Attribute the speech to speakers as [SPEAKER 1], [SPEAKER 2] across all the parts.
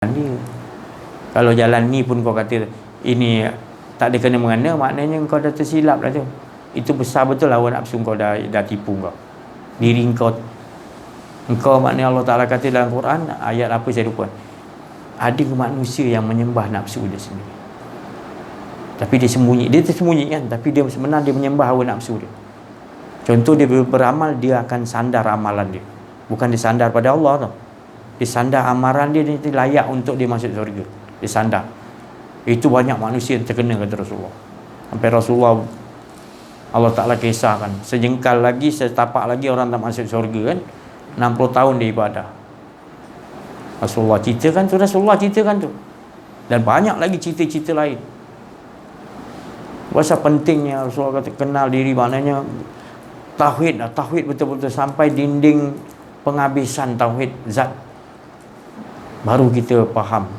[SPEAKER 1] dia. Kalau jalan ni pun kau kata ini tak ada kena-mengena, maknanya kau dah tersilap dah tu. Itu besar betul hawa nafsu kau dah tipu kau. Diri kau maknanya Allah Ta'ala kata dalam Quran, ayat apa saya lupa. Ada manusia yang menyembah nafsu dia sendiri. Tapi dia tersembunyi kan, tapi dia sebenarnya dia menyembah hawa nafsu dia. Contoh dia beramal, dia akan sandar amalan dia. Bukan dia sandar pada Allah tau. Dia sandar amaran dia layak untuk dia masuk syurga. Dia sandar. Itu banyak manusia yang terkena kata Rasulullah. Sampai Rasulullah Allah Ta'ala kisahkan, sejengkal lagi, setapak lagi orang tak masuk syurga kan. 60 tahun dia ibadah. Rasulullah ceritakan tu. Dan banyak lagi cerita-cerita lain. Pasal pentingnya Rasulullah kata kenal diri, maknanya tauhid betul-betul sampai dinding penghabisan tauhid zat, baru kita faham.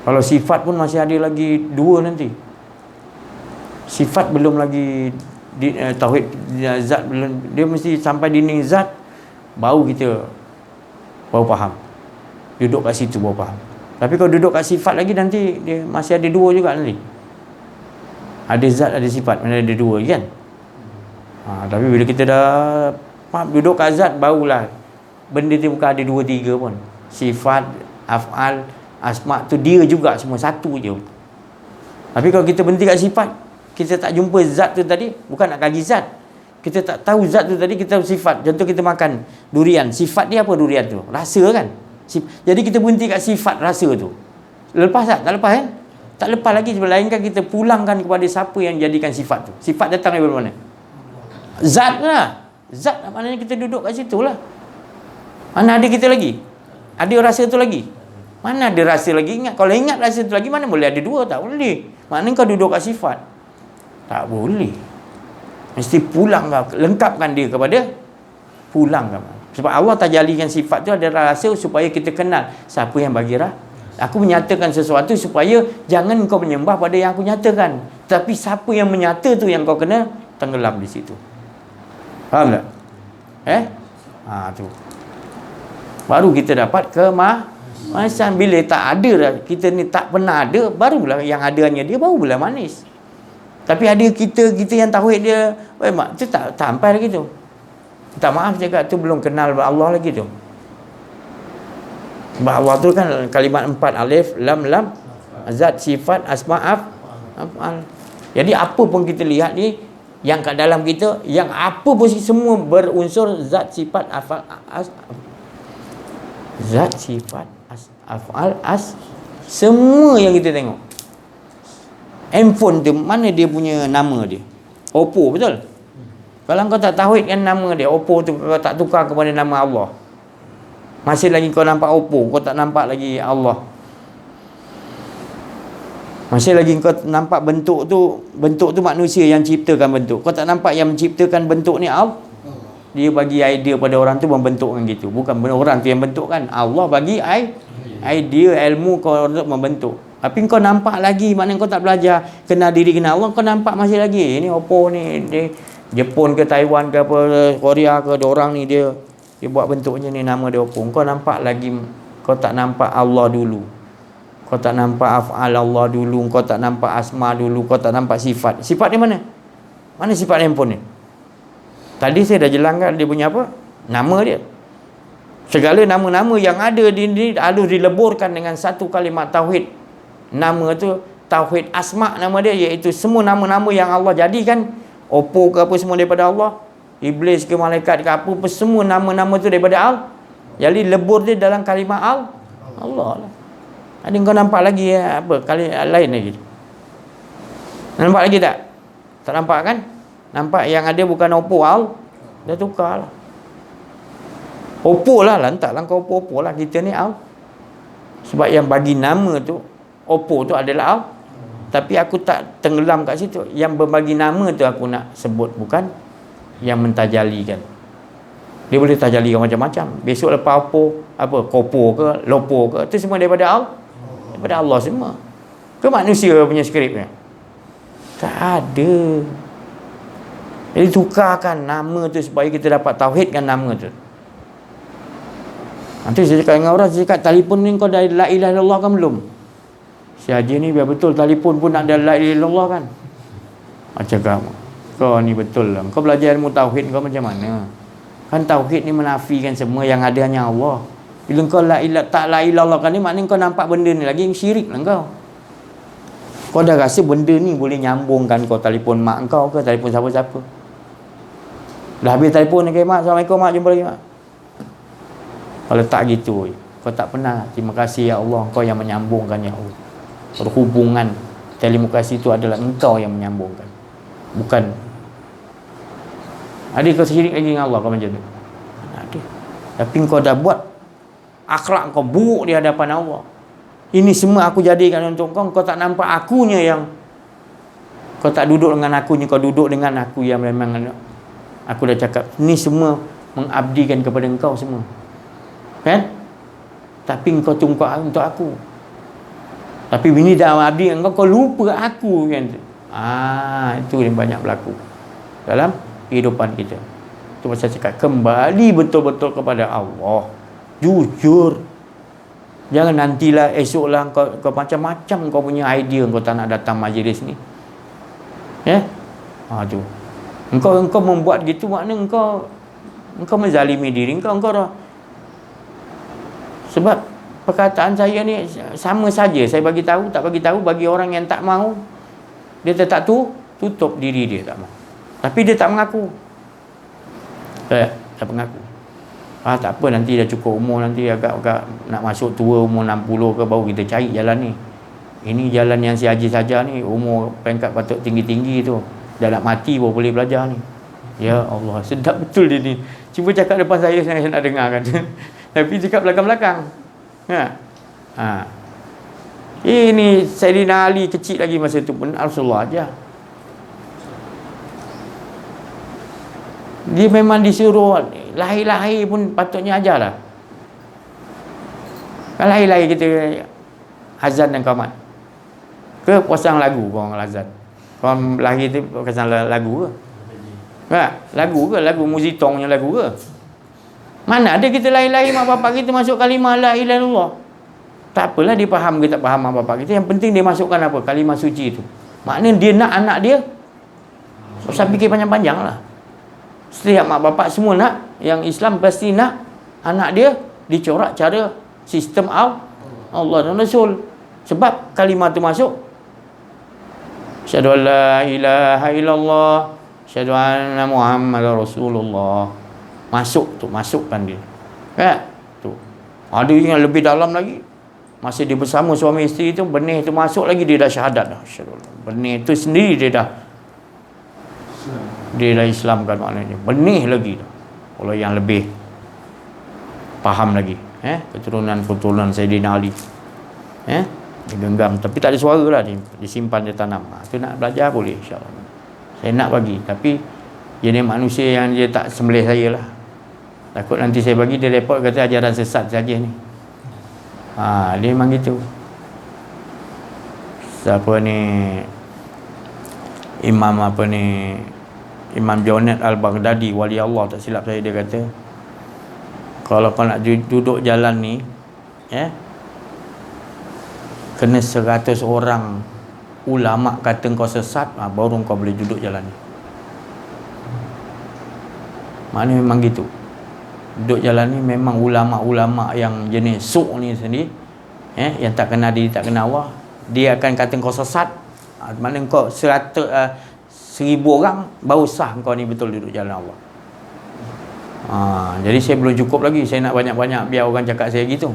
[SPEAKER 1] Kalau sifat pun masih ada lagi dua nanti. Sifat belum lagi tauhid zat belum, dia mesti sampai dinding zat baru kita faham. Duduk kat situ baru faham. Tapi kalau duduk kat sifat lagi nanti dia masih ada dua juga nanti. Ada zat, ada sifat, mana ada dua kan. Tapi bila kita dah faham duduk kat zat, barulah benda tu bukan ada dua tiga pun. Sifat, af'al, asma' tu dia juga semua satu je. Tapi kalau kita berhenti kat sifat, kita tak jumpa zat tu tadi, bukan nak kaji zat, kita tak tahu zat tu tadi, kita tahu sifat. Contoh kita makan durian, sifat dia apa durian tu? Rasa kan? Jadi kita berhenti kat sifat rasa tu. Lepas tak? Tak lepas kan? Tak lepas lagi, melainkan kita pulangkan kepada siapa yang jadikan sifat tu. Sifat datang dari mana? Zat lah. Zat lah, maknanya kita duduk kat situ lah. Mana ada kita lagi? Ada rasa tu lagi? Mana ada rasa lagi? Ingat. Kalau ingat rasa tu lagi, mana boleh ada dua? Tak boleh. Maknanya kau duduk kat sifat. Tak boleh. Mesti pulang kau. Lengkapkan dia kepada pulangkan. Sebab Allah tajalikan sifat tu adalah rasa supaya kita kenal siapa yang bagi rasa. Aku menyatakan sesuatu supaya jangan kau menyembah pada yang aku nyatakan. Tapi siapa yang menyata tu yang kau kena tenggelam di situ. Faham tak? Tu. Baru kita dapat kemasan. Bila tak ada dah, kita ni tak pernah ada, barulah yang adanya dia barulah manis. Tapi ada kita yang tauhid dia, tu tak sampai lagi tu. Tak maaf cakap tu belum kenal Allah lagi tu. Sebab Allah tu kan kalimat 4, alif, lam, zat, sifat, asma', af'al. Jadi apa pun kita lihat ni, yang kat dalam kita, yang apa pun semua berunsur zat, sifat, af'al, zat, sifat, af'al, semua yang kita tengok. Handphone tu, mana dia punya nama dia? Oppo, betul? Kalau kau tak tauhidkan nama dia, Oppo tu kau tak tukar kepada nama Allah, masih lagi kau nampak Oppo, kau tak nampak lagi Allah. Masih lagi kau nampak bentuk tu manusia yang ciptakan bentuk. Kau tak nampak yang menciptakan bentuk ni Allah. Dia bagi idea pada orang tu membentukkan gitu. Bukan orang tu yang bentukkan. Allah bagi idea, ilmu kau untuk membentuk. Tapi kau nampak lagi, maknanya kau tak belajar kenal diri, kenal Allah, kau nampak masih lagi. Ini Oppo ni, dia Jepun ke Taiwan ke apa, Korea ke, ada orang ni dia buat bentuknya ni, nama dia Oppo. Kau nampak lagi, kau tak nampak Allah dulu. Kau tak nampak af'al Allah dulu, kau tak nampak asma dulu, kau tak nampak sifat. Sifat dia mana? Mana sifat handphone ni? Tadi saya dah jelangkan dia punya apa? Nama dia. Segala nama-nama yang ada di harus dileburkan dengan satu kalimat tauhid. Nama tu tauhid asma, nama dia, iaitu semua nama-nama yang Allah jadikan. Oppo ke apa semua daripada Allah. Iblis ke malaikat ke apa, semua nama-nama tu daripada Allah. Jadi lebur dia dalam kalimah Allah lah. Ada kau nampak lagi apa kali lain lagi? Nampak lagi tak? Tak nampak kan? Nampak yang ada bukan Oppo, dah tukar lah. Oppo lah, lantaklah kau Oppo lah, kita ni sebab yang bagi nama tu Oppo tu adalah tapi aku tak tenggelam kat situ. Yang berbagi nama tu aku nak sebut, bukan yang mentajalikan. Dia boleh tajalikan macam-macam. Besok lepas Oppo, apa, Kopo ke, Lopo ke, itu semua daripada Allah. Daripada Allah semua. Ke manusia punya skripnya? Tak ada. Jadi tukarkan nama tu supaya kita dapat tauhidkan nama tu. Nanti saya cakap dengan orang, saya cakap telefon ni kau dah la ilaha illallah kan belum? Si Haji ni biar betul telefon pun nak ada la ilaha illallah kan. Cakap kau ni betul lah. Kau belajar ilmu tauhid kau macam mana? Kan tauhid ni menafikan semua yang ada hanya Allah. Bila kau tak la ilaha illallah kan ni, maknanya kau nampak benda ni lagi syirik lah kau. Kau dah rasa benda ni boleh nyambungkan kau telefon mak kau ke telefon siapa-siapa. Dah habis telefon ni, mak, Assalamualaikum mak, jumpa lagi mak. Kalau tak gitu, kau tak pernah terima kasih ya Allah, kau yang menyambungkan ya Allah. Perhubungan telekomunikasi itu adalah engkau yang menyambungkan, bukan. Ada kau syirik lagi dengan Allah kau macam tu? Ada. Tapi kau dah buat akhlak kau buruk di hadapan Allah. Ini semua aku jadikan untuk kau. Kau tak nampak akunya yang, kau tak duduk dengan akunya, kau duduk dengan aku yang memang aku dah cakap. Ini semua mengabdikan kepada engkau semua, kan? Tapi engkau tunggu untuk aku. Tapi bini dah abdi engkau, kau lupa aku kan. Itu yang banyak berlaku dalam kehidupan kita. Itu pasal cakap kembali betul-betul kepada Allah. Jujur. Jangan nantilah esoklah kau macam-macam kau punya idea, kau tak nak datang majlis ni. Tu. Engkau membuat gitu, maknanya engkau menzalimi diri engkau dah. Sebab perkataan saya ni sama saja, saya bagi tahu tak bagi tahu, bagi orang yang tak mau, dia tetap tutup diri dia, tak mau. Tapi dia tak mengaku. Tak mengaku. Tak apa, nanti dah cukup umur, nanti agak-agak nak masuk tua, umur 60 ke, baru kita cari jalan ni. Ini jalan yang si Haji saja ni, umur peringkat patut tinggi-tinggi tu, dah nak mati baru boleh belajar ni. Ya Allah, sedap betul dia ni. Cuba cakap depan saya nak dengar kan. Tapi cakap belakang-belakang. Ini Sayyidina Ali kecil lagi masa tu pun Rasulullah aja. Dia memang disuruh lahir-lahir pun patutnya ajarlah. Kalau lahir-lahir kita azan dan qamat ke pasang lagu, korang azan. Korang lahir tu pasang lagu ke? Lagu ke? Lagu Muzitongnya lagu ke? Mana ada kita lahir-lahir mak bapak kita masuk kalimah la ilaha illallah. Tak apalah dia faham ke tak faham mak bapak kita, yang penting dia masukkan apa? Kalimah suci itu. Maknanya dia nak anak dia, usah fikir panjang-panjang lah. Setiap mak bapak semua nak, yang Islam pasti nak anak dia dicorak cara sistem Allah dan Rasul. Sebab kalimah tu masuk, asyhadu an la ilaha illallah, asyhadu anna Muhammadar Rasulullah. Masukkan dia. Tu. Ada yang lebih dalam lagi. Masa dia bersama suami isteri tu, benih tu masuk lagi, dia dah syahadat dah. Benih tu sendiri dia dah Islamkan, maknanya benih lagi dah. Kalau yang lebih faham lagi, keturunan Sayyidina Ali, digenggam, tapi tak ada suara lah, disimpan, dia tanam. Tu nak belajar boleh, insyaAllah. Saya nak bagi, tapi jenis manusia yang dia tak sembelih saya lah. Takut nanti saya bagi dia report kata ajaran sesat saja ni. Dia memang gitu. Siapa ni, Imam Junaid Al-Baghdadi, wali Allah tak silap saya, dia kata kalau kau nak duduk jalan ni, kena 100 orang ulama kata kau sesat, baru kau boleh duduk jalan ni. Maknanya memang gitu. Duduk jalan ni memang ulama-ulama yang jenis suk ni sendiri, yang tak kenal diri, tak kenal Allah, dia akan kata kau sesat. Maknanya kau 1000 orang baru sah kau ni betul duduk jalan Allah. Jadi saya belum cukup lagi, saya nak banyak-banyak biar orang cakap saya gitu.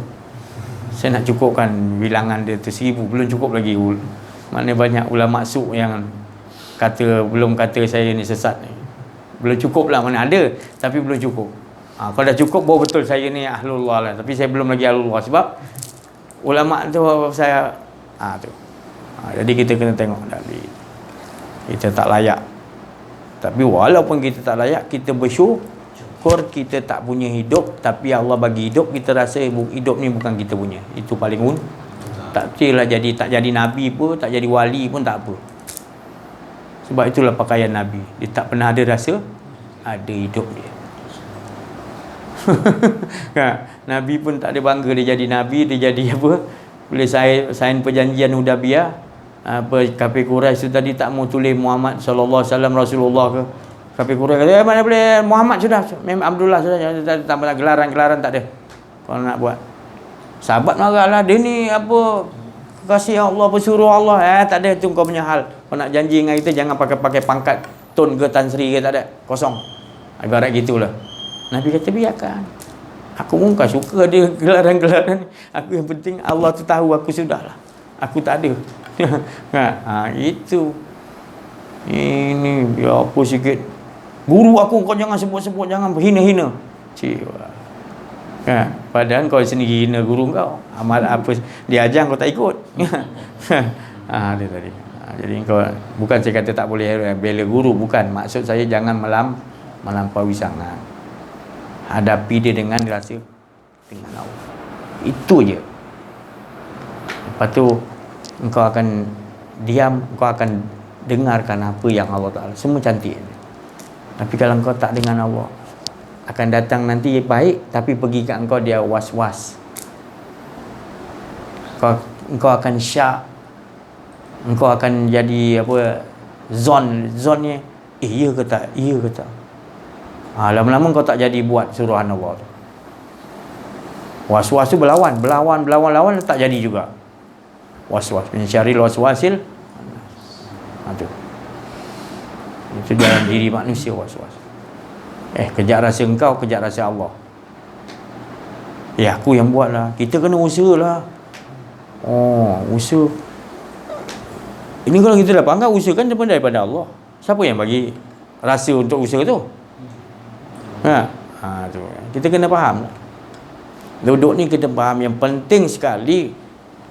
[SPEAKER 1] Saya nak cukupkan bilangan dia tu 1000, belum cukup lagi. Maknanya banyak ulama suk yang belum kata saya ni sesat ni. Belum cukup lah, mana ada, tapi belum cukup. Kalau dah cukup baru betul saya ni ahlullah lah, tapi saya belum lagi ahlullah sebab ulama tu saya tu. Jadi kita kena tengok dari kita tak layak. Tapi walaupun kita tak layak, kita bersyukur kita tak punya hidup, tapi Allah bagi hidup, kita rasa hidup ni bukan kita punya. Itu paling tak kira tak jadi nabi pun, tak jadi wali pun tak apa. Sebab itulah pakaian nabi, dia tak pernah ada rasa ada hidup dia. Nabi pun tak ada bangga dia jadi Nabi, dia jadi apa? Boleh sign perjanjian Hudaibiyah. Apa kafir Quraisy tu tadi tak mau tulis Muhammad sallallahu alaihi wasallam Rasulullah ke. Kafir Quraisy kata, mana boleh Muhammad sudah, memang Abdullah sudah, tak ada gelaran-gelaran tak ada. Kalau nak buat. Sahabat marahlah, dia ni apa kasih Allah, pesuruh Allah. Tak ada, tu kau punya hal. Kau nak janji dengan kita jangan pakai pangkat Tun ke Tan Sri ke, tak ada. Kosong. Ibarat gitulah. Nabi kata biarkan. Aku bukan suka dia gelaran-gelaran. Aku yang penting Allah tu tahu aku sudahlah. Aku tak ada. Itu. Ini ya apa sikit. Guru aku kau jangan sebut-sebut, jangan hina-hina. Padahal kau sendiri hina guru kau. Amal apa dia ajar kau tak ikut. Dia tadi. Jadi kau bukan saya kata tak boleh bela guru, bukan. Maksud saya jangan melampaui sangat. Hadapi dia dengan rasa dengan Allah. Itu je. Lepas tu engkau akan diam, engkau akan dengarkan apa yang Allah Ta'ala. Semua cantik. Tapi kalau engkau tak dengan Allah, akan datang nanti baik, tapi pergi kat engkau dia was-was. Engkau akan syak. Engkau akan jadi apa, zonnya iya ke tak, iya ke tak. Lama-lama kau tak jadi buat suruhan Allah tu. Was-was tu berlawan tak jadi juga. Was-was, mencari was-wasil. Tu. Itu dalam diri manusia was-was. Kejap rasa engkau, kejap rasa Allah. Aku yang buat lah. Kita kena usaha lah. Usaha. Ini kalau kita dapat angkat, usaha kan daripada Allah. Siapa yang bagi rasa untuk usaha tu? Tu. Kita kena faham. Duduk ni kita faham yang penting sekali,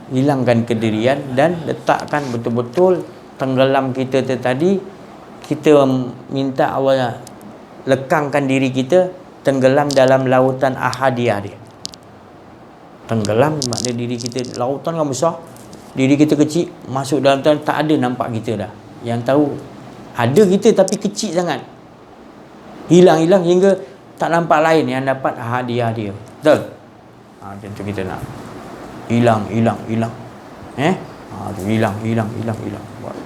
[SPEAKER 1] hilangkan kedirian dan letakkan betul-betul tenggelam kita tadi. Kita minta Allah lekangkan diri kita tenggelam dalam lautan ahadiyah dia. Tenggelam maknanya diri kita, lautan kan besar, diri kita kecil, masuk dalam lautan, tak ada nampak kita dah. Yang tahu ada kita tapi kecil sangat, hilang hingga tak nampak lain yang dapat hadiah dia. Betul? Macam tu kita nak hilang. Tu hilang. Buat.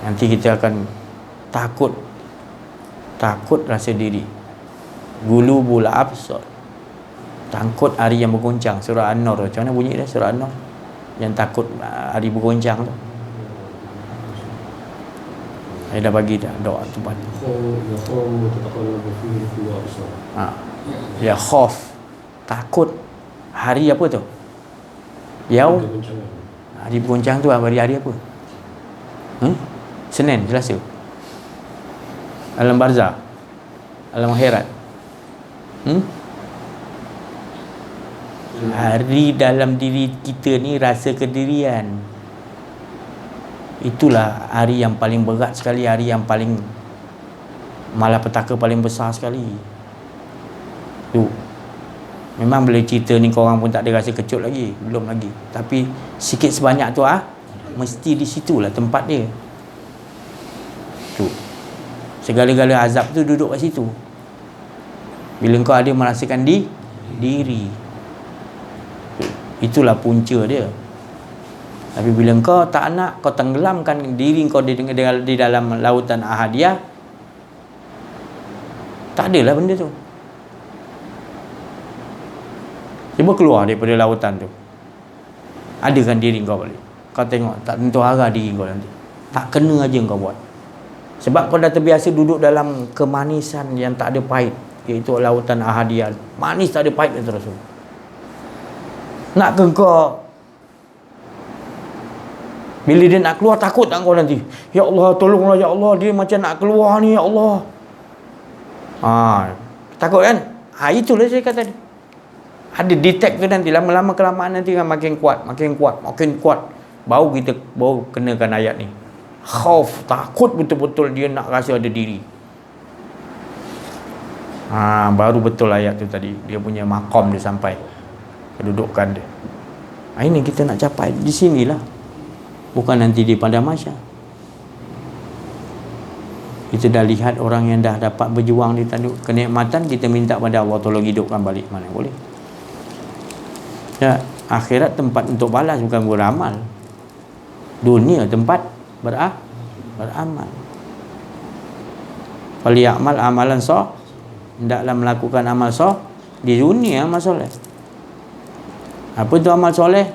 [SPEAKER 1] Nanti kita akan takut rasa diri. Gulu bula absar. Takut hari yang bergoncang. Surah An-Nur. Macam mana bunyi dia surah An-Nur? Yang takut hari bergoncang tu. Saya dah bagi dah doa tu pada. Ya khauf. Takut hari apa tu? Hari bergoncang tu hari apa? Senin, Selasa. Alam barzah, alam akhirat. Hari dalam diri kita ni rasa kedirian. Itulah hari yang paling berat sekali, hari yang paling malapetaka paling besar sekali. Tu. Memang boleh cerita ni korang pun tak ada rasa kecut lagi, belum lagi. Tapi sikit sebanyak tu mesti di situlah tempat dia. Tu. Segala-gala azab tu duduk kat situ. Bila kau ada merasakan diri. Itulah punca dia. Tapi bila kau tak nak, kau tenggelamkan diri kau di dalam lautan ahadiyah, tak adalah benda tu. Cuba keluar daripada lautan tu, adakan diri kau balik. Kau tengok, tak tentu arah diri kau nanti. Tak kena aja kau buat. Sebab kau dah terbiasa duduk dalam kemanisan yang tak ada pahit, iaitu lautan ahadiyah. Manis tak ada pahit terus. Nak ke kau, bila dia nak keluar, takut tak kau nanti? Ya Allah, tolonglah ya Allah, dia macam nak keluar ni ya Allah. Takut kan? Itulah saya kata tadi. Ada detect tu nanti, lama-lama kelamaan nanti kan makin kuat. Baru kita kenakan ayat ni. Khauf, takut betul-betul dia nak rasa ada diri. Baru betul ayat tu tadi. Dia punya maqam dia sampai, kedudukan dia. Ini kita nak capai di sinilah. Bukan nanti di padang mahsyar. Kita dah lihat orang yang dah dapat berjuang di tanduk kenikmatan, kita minta pada Allah tolong hidupkan balik, mana boleh. Ya, akhirat tempat untuk balas, bukan beramal. Dunia tempat beramal. Falyamal amalan sah, hendaklah melakukan amal sah di dunia, amal soleh. Apa tu amal soleh?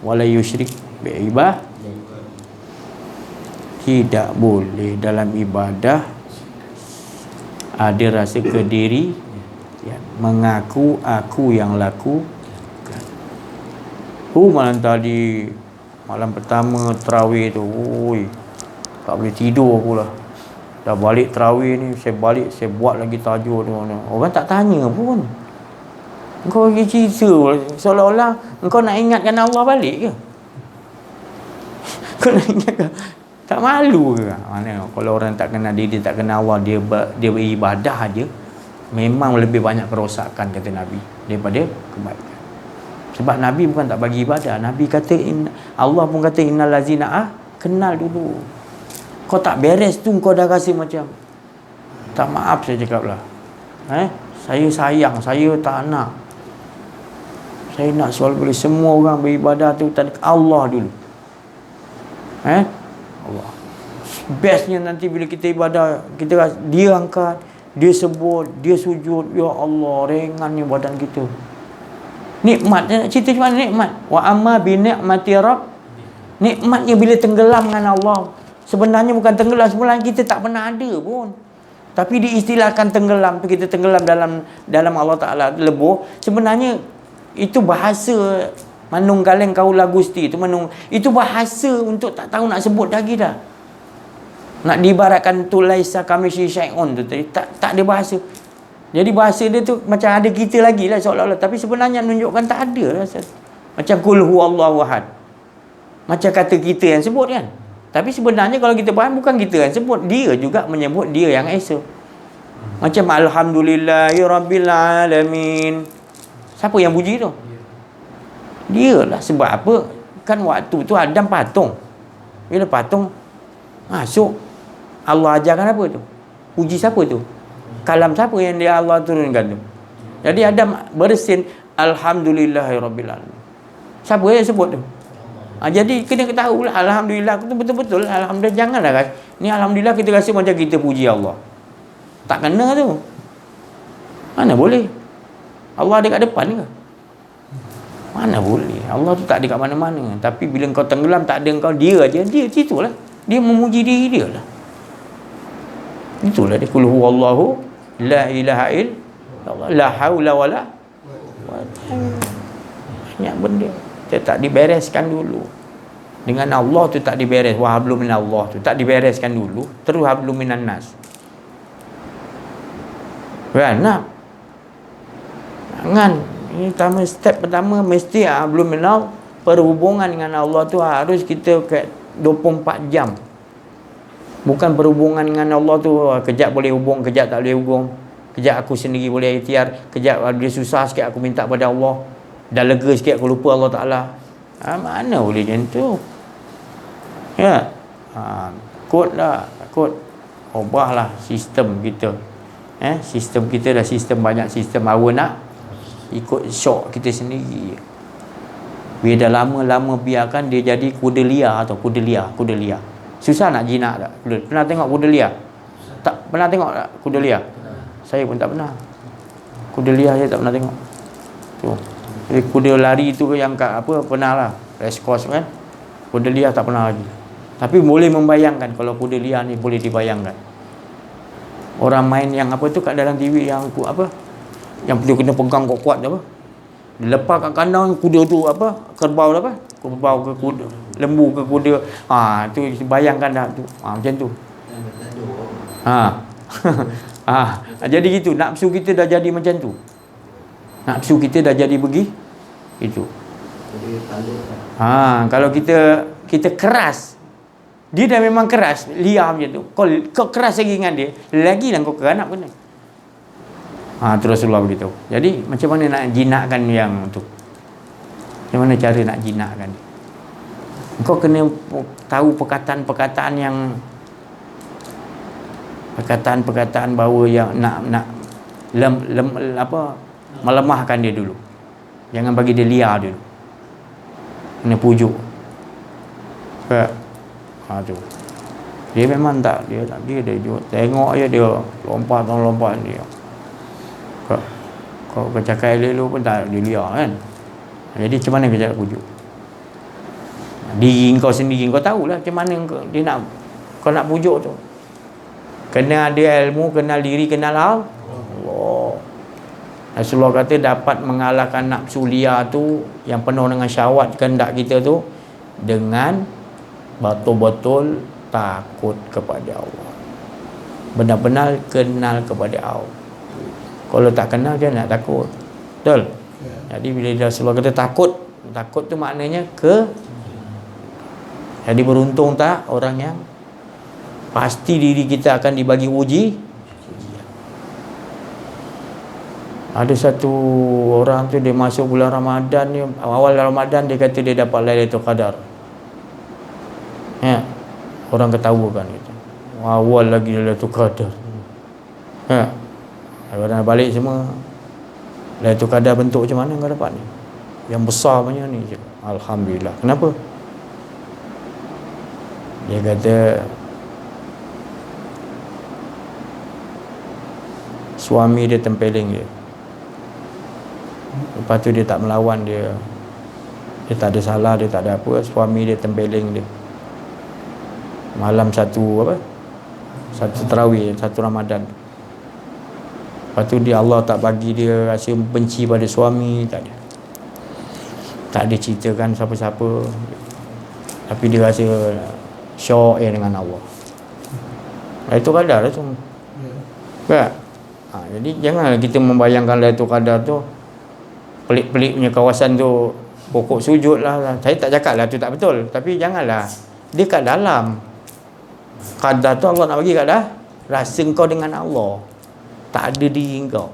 [SPEAKER 1] Wala yusyrik bi ibadah. Tidak boleh dalam ibadah ada rasa kediri, ya, mengaku aku yang laku. Malam tadi, malam pertama tarawih tu, tak boleh tidur aku lah. Dah balik tarawih ni, saya balik, saya buat lagi tajuk tu. Orang tak tanya pun. Engkau lagi cerita seolah-olah engkau nak ingatkan Allah balik ke? Kau nak ingatkan? Tak malu ke? Mana kalau orang tak kenal diri, tak kenal Allah, dia beribadah aja, memang lebih banyak kerosakan, kata Nabi, daripada kebaikan. Sebab Nabi bukan tak bagi ibadah. Nabi kata, Allah pun kata innal lazina kenal dulu. Kau tak beres tu, kau dah rasa macam tak, maaf saya cakap lah, saya sayang, saya tak nak. Saya nak soal boleh semua orang beribadah tu tak Allah dulu. Allah. Bestnya nanti bila kita ibadah, kita rasa, dia angkat, dia sebut, dia sujud, ya Allah, ringannya badan kita. Nikmat, nak cerita macam mana nikmat? Wa amma bi ni'mati rabb. Nikmatnya bila tenggelam dengan Allah. Sebenarnya bukan tenggelam, sebenarnya kita tak pernah ada pun. Tapi diistilahkan tenggelam tu, kita tenggelam dalam Allah Taala lebuh. Sebenarnya itu bahasa manung kaleng kaula Gusti tu, itu bahasa untuk tak tahu nak sebut lagi dah. Nak diibaratkan tu laisa kamisi syai'un tu tadi, tak ada bahasa. Jadi bahasa dia tu macam ada kita lagi lah seolah-olah, tapi sebenarnya menunjukkan tak ada lah. Macam qul huwallahu ahad, macam kata kita yang sebut kan. Tapi sebenarnya kalau kita faham, bukan kita yang sebut, dia juga menyebut dia yang esa. Macam alhamdulillahirabbil alamin, siapa yang puji tu? Dia lah. Sebab apa? Kan waktu tu Adam patung. Bila patung masuk, Allah ajarkan apa tu? Puji siapa tu? Kalam siapa yang dia Allah turunkan tu? Jadi Adam bersin alhamdulillahirabbil alamin. Siapa yang sebut tu? Jadi kena ketahui lah, alhamdulillah tu betul-betul. Alhamdulillah, janganlah kan ni alhamdulillah kita rasa macam kita puji Allah. Tak kena tu. Mana boleh? Allah ada kat depan ke? Mana boleh? Allah tu tak ada kat mana-mana. Tapi bila kau tenggelam, tak ada kau, dia aja, dia itulah. Dia memuji diri dia lah. Itulah dia, qul huwallahu la ilaha illallah la haula wala banyak benda kita tak dibereskan dulu. Dengan Allah tu tak diberes, wa hablum minallah tu tak dibereskan dulu, terus hablum minan nas. Jangan. Ini step pertama mesti hablum minal, perhubungan dengan Allah tu harus kita 24 jam. Bukan perhubungan dengan Allah tu kejap boleh hubung, kejap tak boleh hubung. Kejap aku sendiri boleh ikhtiar, kejap dia susah sikit aku minta pada Allah, dah lega sikit aku lupa Allah Ta'ala. Mana boleh macam tu? Ya. Takutlah, takut ubahlah sistem kita. Sistem kita dah sistem banyak sistem, hawa nak ikut syok kita sendiri. Bila dah lama-lama biarkan dia jadi kuda liar atau kuda liar. Susah nak jinak tak? Pernah tengok kuda liar? Tak pernah tengok tak kuda liar? Saya pun tak pernah. Kuda liar saya tak pernah tengok. Tu. Jadi kuda lari tu yang kat apa pernah lah, race course kan. Kuda liar tak pernah lagi. Tapi boleh membayangkan kalau kuda liar ni boleh dibayangkan. Orang main yang apa tu kat dalam TV yang apa? Yang dia kena pegang kuat-kuat tu apa? Dia lepas kat kandang kuda tu apa? Kerbau apa? Kerbau ke kuda, lembu ke kuda. Tu bayangkan dah tu. Macam tu. Jadi gitu, nafsu kita dah jadi macam tu. Nafsu kita dah jadi pergi itu. Kalau kita keras, dia dah memang keras, liar macam tu. Kau keras lagi dengan dia, lagilah kau keranak kena. Terus Rasulullah beritahu. Jadi macam mana nak jinakkan yang tu? Macam mana cara nak jinakkan? Kau kena tahu perkataan-perkataan yang perkataan-perkataan bahawa yang nak melemahkan dia dulu. Jangan bagi dia liar dulu. Kena pujuk. Tu. Dia memang tak, dia tengok je dia lompat dia. Kau cakap elok pun tak dia liar kan. Jadi macam mana kita nak pujuk? Diri kau sendiri kau tahulah macam mana kau nak pujuk tu. Kena ada ilmu, kenal diri, kenal Allah. Rasulullah kata dapat mengalahkan nafsu liar tu yang penuh dengan syahwat kehendak kita tu dengan betul-betul takut kepada Allah. Benar-benar kenal kepada Allah. Kalau tak kenal dia nak takut. Betul? Jadi bila Rasulullah kata takut tu maknanya jadi beruntung tak orang yang pasti diri kita akan dibagi uji. Ada satu orang tu dia masuk bulan Ramadan ni, awal Ramadan dia kata dia dapat Lailatul Qadar. Ya. Orang ketawakan gitu. Awal lagi Lailatul Qadar. Ya. Kalau balik semua Lailatul Qadar bentuk macam mana kau dapat ni? Yang besar punya ni. Alhamdulillah. Kenapa? Dia kata suami dia tempeling dia. Lepas tu dia tak melawan dia. Dia tak ada salah, dia tak ada apa. Suami dia tempeling dia. Malam satu tarawih, satu Ramadan. Lepas tu Allah tak bagi dia rasa benci pada suami, tak ada. Tak ada ceritakan siapa-siapa. Tapi dia rasa syok dengan Allah. Lailatul Qadar tu. Kan? Jadi janganlah kita membayangkan Lailatul Qadar tu pelik-pelik punya kawasan tu pokok sujud lah. Saya tak cakap lah tu tak betul, tapi janganlah dia kat dalam qadar tu Allah nak bagi kat dah rasa kau dengan Allah, tak ada diri kau.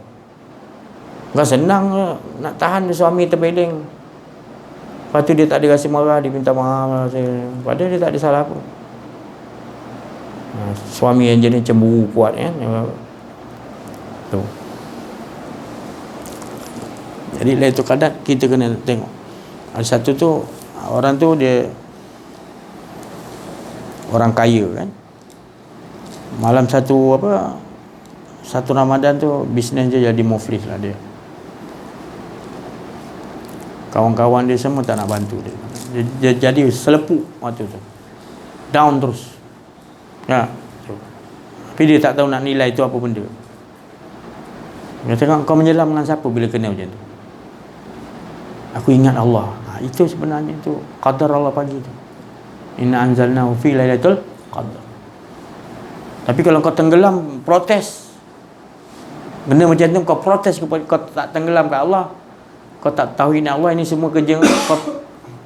[SPEAKER 1] Kau senang nak tahan suami terbeling. Lepas tu dia tak ada rasa marah, dia minta maaf, padahal dia tak ada salah apa. Suami yang jenis cemburu kuat kan. Tu. Jadi Lailatul Qadar kita kena tengok. Ada satu tu orang tu dia orang kaya kan. Malam satu Ramadan tu bisnes dia jadi muflis lah dia. Kawan-kawan dia semua tak nak bantu dia. Dia jadi selepuk waktu tu. Down terus. Ya. Tapi dia tak tahu nak nilai itu apa benda. Dia tengok kau menyelam dengan siapa bila kena macam tu. Aku ingat Allah. Itu sebenarnya tu qadar Allah pagi tu. Inna anzalnahu fi lailatul qadar. Tapi kalau kau tenggelam protes. Benda macam tu kau protes kepada kau tak tenggelam kat Allah. Kau tak tauhid Allah, ini semua kerja kau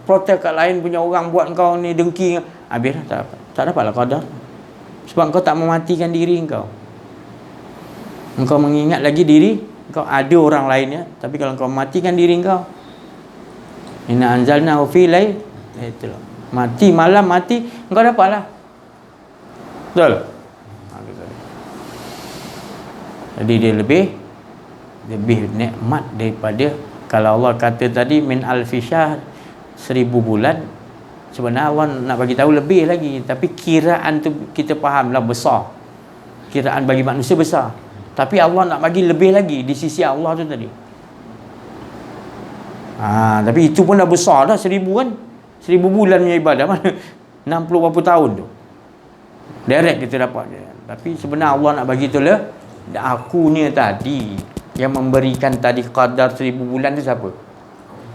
[SPEAKER 1] protes kat lain punya orang buat kau ni dengki. Habis dah tak dapatlah qadar. Sebab kau tak mematikan diri kau. Engkau mengingat lagi diri kau ada orang lainnya, tapi kalau kau matikan diri kau, inna anzalnahu fi lailatul, mati malam mati engkau dapatlah. Betul? Jadi dia lebih nikmat daripada kalau Allah kata tadi min alfi syahr, 1000 bulan. Sebenarnya Allah nak bagi tahu lebih lagi, tapi kiraan tu kita fahamlah besar. Kiraan bagi manusia besar. Tapi Allah nak bagi lebih lagi di sisi Allah tu tadi. Tapi itu pun dah besar dah, 1000 kan. 1000 bulan punya ibadah mana 60 berapa tahun tu. Direct kita dapat dia. Tapi sebenarnya Allah nak bagi tu lah. Akunya tadi yang memberikan tadi qadar 1000 bulan tu siapa?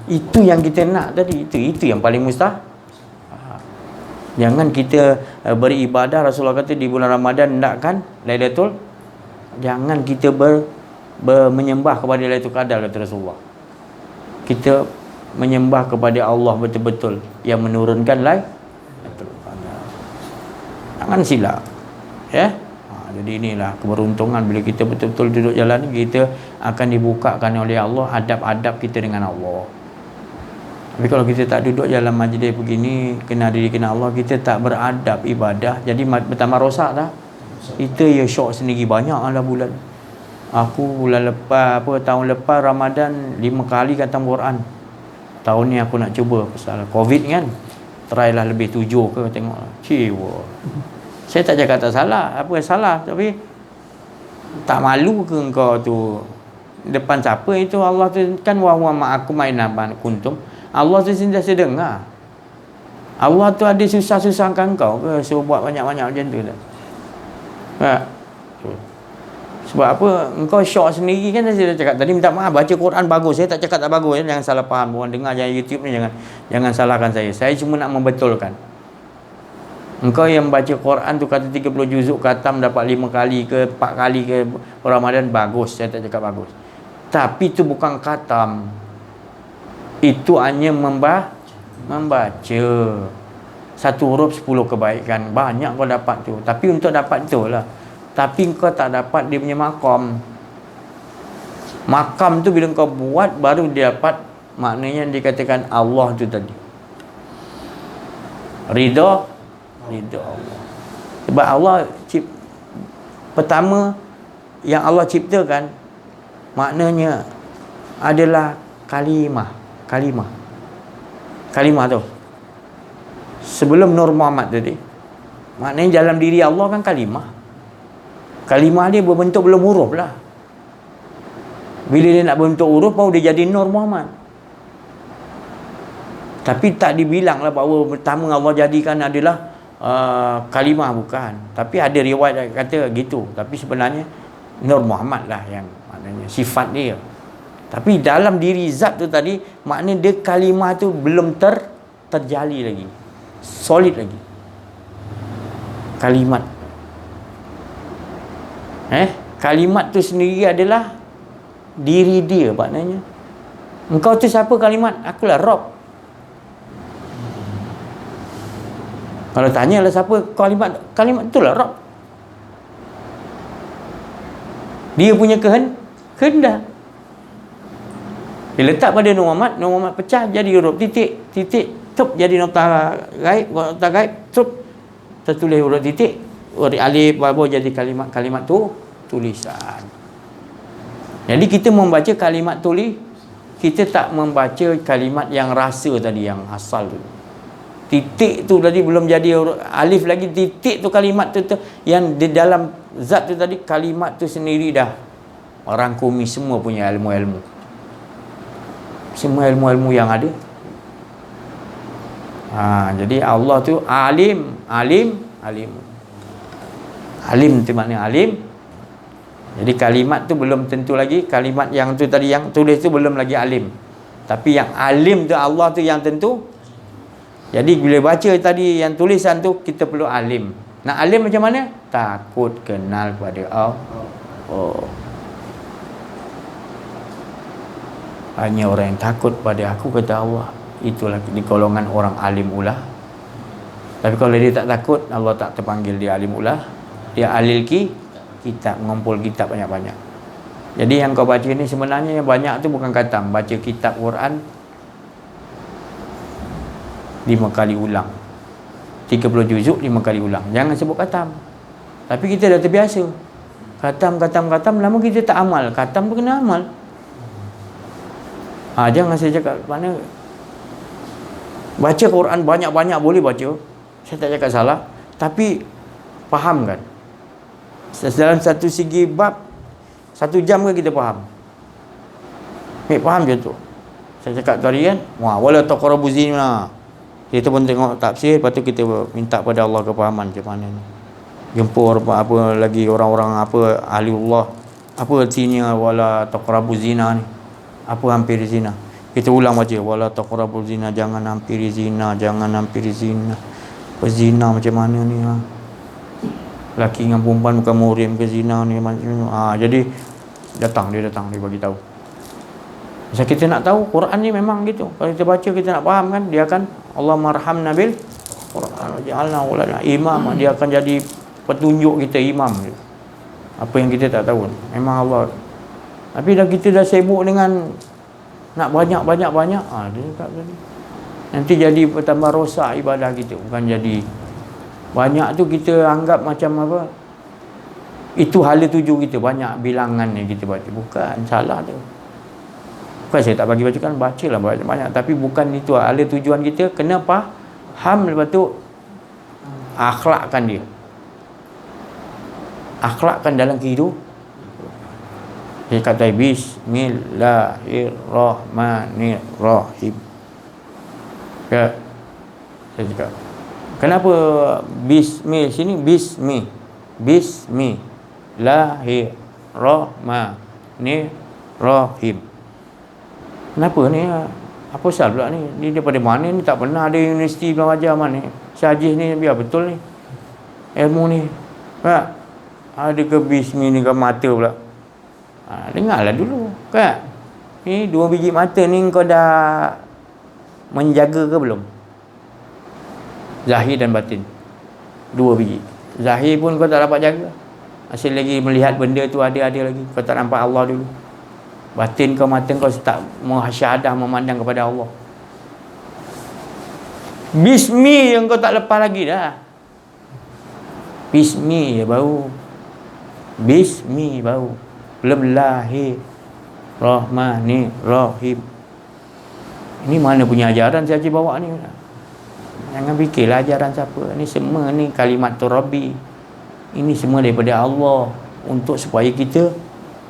[SPEAKER 1] Itu yang kita nak tadi. Itu yang paling mustahil. Jangan kita beribadah. Rasulullah kata di bulan Ramadan hendakkan Lailatul. Jangan kita menyembah kepada Lailatul Qadar, kata Rasulullah. Kita menyembah kepada Allah betul-betul yang menurunkan Lailatul Qadar. Jangan silap. Ya. Jadi inilah keberuntungan bila kita betul-betul duduk jalan ni, kita akan dibukakan oleh Allah adab-adab kita dengan Allah. Tapi kalau kita tak duduk dalam majlis begini, kenal diri, kenal Allah, kita tak beradab ibadah, jadi bertambah rosak tak? Kita ya syok sendiri banyak lah bulan. Aku bulan lepas tahun lepas Ramadan 5 kali khatam Quran. Tahun ni aku nak cuba pasal Covid kan. Try lah lebih 7 ke tengok. Ciwa. Saya tak cakap tak salah, apa yang salah, tapi tak malu ke engkau tu depan siapa itu? Allah tu kan wa ma'akum aina kuntum. Allah tu sentiasa dengar. Allah tu ada susah-susahkan kau ke suruh buat banyak-banyak macam tu tak? Tak. Sebab apa? Engkau syok sendiri kan. Saya dah cakap tadi, minta maaf, baca Quran bagus. Saya tak cakap tak bagus, jangan salah faham. Orang dengar jangan YouTube ni, jangan salahkan saya. Saya cuma nak membetulkan. Engkau yang baca Quran tu kata 30 juzuk khatam dapat 5 kali ke 4 kali ke Ramadan, bagus. Saya tak cakap bagus. Tapi itu bukan khatam. Itu hanya membaca. Satu huruf 10 kebaikan. Banyak kau dapat tu. Tapi untuk dapat tu lah. Tapi kau tak dapat dia punya makam. Makam tu bila kau buat baru dia dapat. Maknanya dikatakan Allah tu tadi. Ridha Allah. Sebab Allah pertama yang Allah ciptakan maknanya adalah kalimah tu sebelum Nur Muhammad tadi. Maknanya dalam diri Allah kan kalimah dia berbentuk belum huruf lah. Bila dia nak berbentuk huruf baru dia jadi Nur Muhammad. Tapi tak dibilang lah bahawa pertama Allah jadikan adalah kalimah, bukan. Tapi ada riwayat yang kata gitu. Tapi sebenarnya Nur Muhammad lah yang maknanya sifat dia. Tapi dalam diri zat tu tadi, maknanya dia kalimah tu belum terjali lagi, solid lagi. Kalimat tu sendiri adalah diri dia. Maknanya engkau tu siapa kalimat? Akulah Rabb. Kalau tanya lah siapa kalimat itulah Rabb. Dia punya kehendak. Dia letak pada Nur Muhammad pecah jadi huruf titik tup jadi nota gaib tup tertulis huruf titik, huruf alif baru jadi kalimat tu tulisan. Jadi kita membaca kalimat tulis, kita tak membaca kalimat yang rasa tadi, yang asal tu. Titik tu tadi belum jadi alif lagi, titik tu kalimat tu yang di dalam zat tu tadi, kalimat tu sendiri dah rangkumi semua punya ilmu-ilmu. Semua ilmu-ilmu yang ada. Jadi Allah tu alim tu maknanya alim. Jadi kalimat tu belum tentu lagi, kalimat yang tu tadi yang tulis tu belum lagi alim. Tapi yang alim tu Allah tu yang tentu. Jadi bila baca tadi yang tulisan tu, kita perlu alim. Nak alim macam mana? Takut kenal pada Allah. Hanya orang yang takut pada aku, kata Allah, itulah di golongan orang alim ulah. Tapi kalau dia tak takut, Allah tak terpanggil dia alim ulah. Dia alil kitab, mengumpul kitab banyak-banyak. Jadi yang kau baca ni sebenarnya yang banyak tu bukan khatam. Baca kitab Quran 5 kali ulang, 30 juzuk 5 kali ulang. Jangan sebut khatam. Tapi kita dah terbiasa khatam, lama kita tak amal. Khatam pun kena amal. Jangan saya cakap mana baca Quran banyak-banyak boleh baca, saya tak cakap salah, tapi faham kan. Dalam satu segi bab 1 jam ke kita faham. Faham je tu. Saya cakap tadi kan, wala taqrabu zina. Kita pun tengok tafsir, lepas tu kita minta pada Allah kefahaman macam mana ni. Jumpa apa lagi orang-orang apa ahliullah, apa artinya wala taqrabu zina ni? Apa hampir zina? Kita ulang baca wala taqrabu zina, jangan hampiri zina, jangan hampiri zina. Zina macam mana ni? Laki dengan perempuan bukan murim ke zina ni macam mana? Jadi dia datang dia bagi tahu. Sebab kita nak tahu Quran ni memang gitu. Kalau kita baca kita nak faham kan, dia akan Allah marhamna bil Quran ja'alna ulana imam, dia akan jadi petunjuk kita, imam. Apa yang kita tak tahu memang Allah. Tapi dah kita dah sibuk dengan nak banyak, dia cakap tadi. Nanti jadi bertambah rosak ibadah kita, bukan jadi banyak tu kita anggap macam apa? Itu hala tuju kita, banyak bilangan yang kita baca. Bukan, salah tu. Bukan saya tak bagi bacakan, bacalah banyak-banyak. Tapi bukan itu hala tujuan kita. Kena faham, lepas tu akhlakkan dia. Akhlakkan dalam kehidupan. Dia kata Bismillahirrahmanirrahim. Ya, saya cakap, kenapa Bismi sini? Bismillahirrahmanirrahim. Kenapa ni? Apa pasal pula ni? Dia daripada mana ni? Tak pernah ada universiti belum ajar mana ni. Syajih ni biar betul ni. Ilmu ni. Tak? Ada ke Bismi ni ke mata pula? Dengarlah dulu. Kan? Ni 2 biji mata ni kau dah menjaga ke belum? Zahir dan batin. 2 biji. Zahir pun kau tak dapat jaga. Masih lagi melihat benda tu ada lagi. Kau tak nampak Allah dulu. Batin kau, mata kau tak muhasyadah memandang kepada Allah. Bismi yang kau tak lepas lagi dah. Bismi ya baru. Bismi baru. Belum Rahmanirrahim. Ini mana punya ajaran saya bawa ni? Jangan fikirlah ajaran siapa. Ni semua ni kalimat Rabbi. Ini semua daripada Allah, untuk supaya kita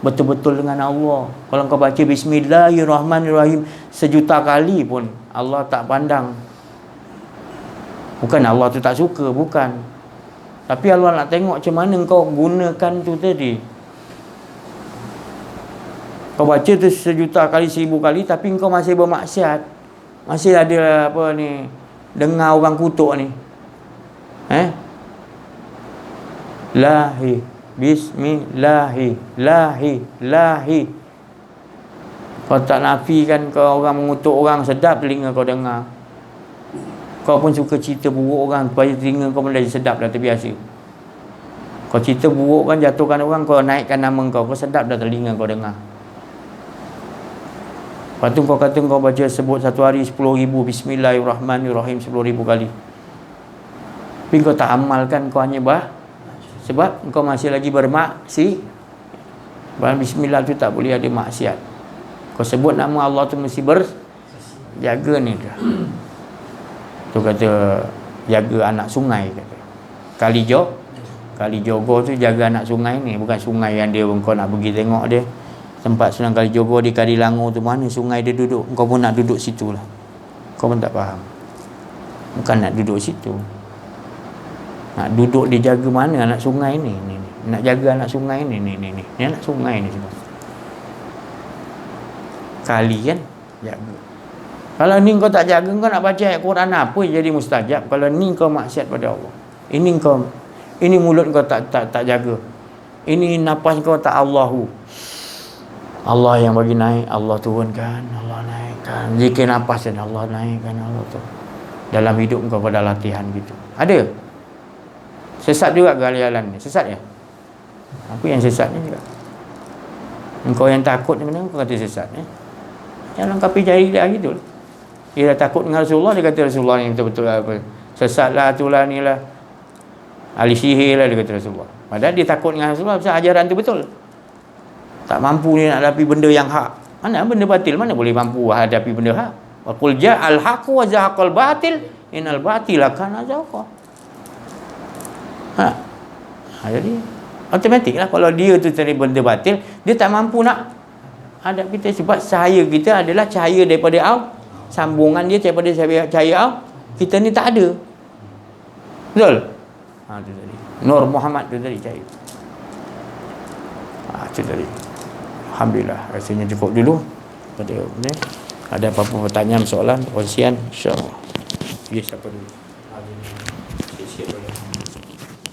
[SPEAKER 1] betul-betul dengan Allah. Kalau kau baca Bismillahirrahmanirrahim 1,000,000 kali pun Allah tak pandang. Bukan Allah tu tak suka, bukan. Tapi Allah nak tengok macam mana kau gunakan tu tadi. Kau baca tu 1,000,000 kali, 1,000 kali, tapi kau masih bermaksiat. Masih ada apa ni, dengar orang kutuk ni. Lahi, Bismillahi, lahi. Kau tak nafikan kau orang mengutuk orang, sedap telinga kau dengar. Kau pun suka cerita buruk orang, supaya telinga kau pun dah sedap, dah terbiasa. Kau cerita buruk kan, jatuhkan orang, kau naikkan nama kau sedap dah telinga kau dengar. Lepas tu kau kata kau baca sebut satu hari 10,000 Bismillahirrahmanirrahim 10,000 kali. Tapi kau tak amalkan, kau hanya sebab kau masih lagi bermaksiat. Bismillah tu tak boleh ada maksiat. Kau sebut nama Allah tu mesti berjaga ni dah. Tu kata jaga anak sungai, kata. Kali Jogo tu jaga anak sungai ni, bukan sungai yang dia kau nak pergi tengok dia. Tempat Sunan Kalijogo di Kadilangu tu, mana sungai dia duduk, kau pun nak duduk situ lah. Kau pun tak faham. Bukan nak duduk situ. Nak duduk dia jaga mana anak sungai ni. Nak jaga anak sungai ni. Ni anak sungai ni semua. Kali kan jaga. Kalau ni kau tak jaga, kau nak baca ayat Quran apa jadi mustajab. Kalau ni kau maksiat pada Allah. Ini mulut kau tak jaga. Ini nafas kau tak Allahu. Allah yang bagi naik, Allah turunkan, Allah naikkan. Zikir nafas dan Allah naikkan, Allah tu. Dalam hidup kau pada latihan gitu. Ada? Sesat juga galialan ni. Sesat ya? Apa yang sesat ni juga? Engkau yang takut ni, kenapa kau kata sesat ni? Jangan kapi jahiliah gitu. Dia dah takut dengan Rasulullah, dia kata Rasulullah ni betul-betul apa? Sesatlah, itulah, inilah. Ahli sihir lah, dia kata Rasulullah. Padahal dia takut dengan Rasulullah pasal ajaran tu betul. Tak mampu ni nak hadapi benda yang hak. Mana benda batil, mana boleh mampu hadapi benda hak? Wa qul ja'al haqqu wa zahaqal batil innal batila kana zahuqa. Jadi automatiklah kalau dia tu cari benda batil, dia tak mampu nak hadap kita, sebab cahaya kita adalah cahaya daripada Allah. Sambungan dia daripada cahaya Allah. Kita ni tak ada. Betul? Tu tadi. Nur Muhammad tu tadi cahaya. Tu tadi. Alhamdulillah, rasanya cukup dulu pada ni. Ada apa-apa pertanyaan, soalan, kongsian, insya-Allah. Siapa dulu?